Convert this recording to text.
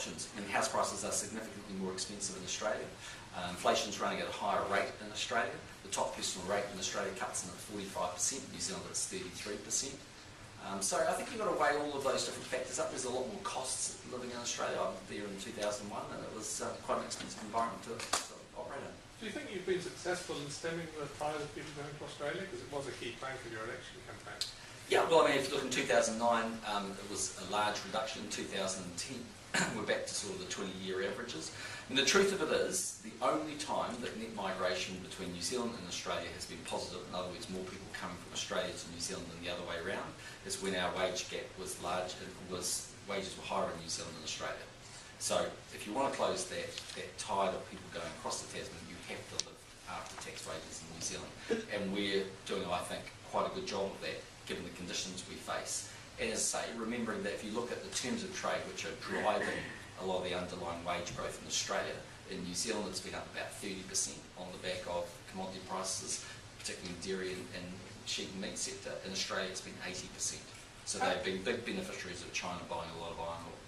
options. I mean, house prices are significantly more expensive in Australia. Inflation's running at a higher rate in Australia. The top personal rate in Australia cuts in at 45%, New Zealand it's 33%. So I think you've got to weigh all of those different factors up. There's a lot more costs living in Australia. I was there in 2001 and it was quite an expensive environment to operate in. Do you think you've been successful in stemming the tide of people going to Australia? Because it was a key plank for your election campaign. Yeah, well, I mean, if you look in 2009, it was a large reduction. In 2010, we're back to sort of the 20-year averages. And the truth of it is, the only time that net migration between New Zealand and Australia has been positive, in other words, more people coming from Australia to New Zealand than the other way around, is when our wage gap was large, wages were higher in New Zealand than Australia. So if you want to close that tide of people going across the Tasman, you have to live after tax wages in New Zealand. And we're doing, I think, quite a good job of that, given the conditions we face. And as I say, remembering that if you look at the terms of trade which are driving a lot of the underlying wage growth in Australia, in New Zealand it's been up about 30% on the back of commodity prices, particularly in dairy and sheep and meat sector. In Australia it's been 80%. So they've been big beneficiaries of China buying a lot of iron ore.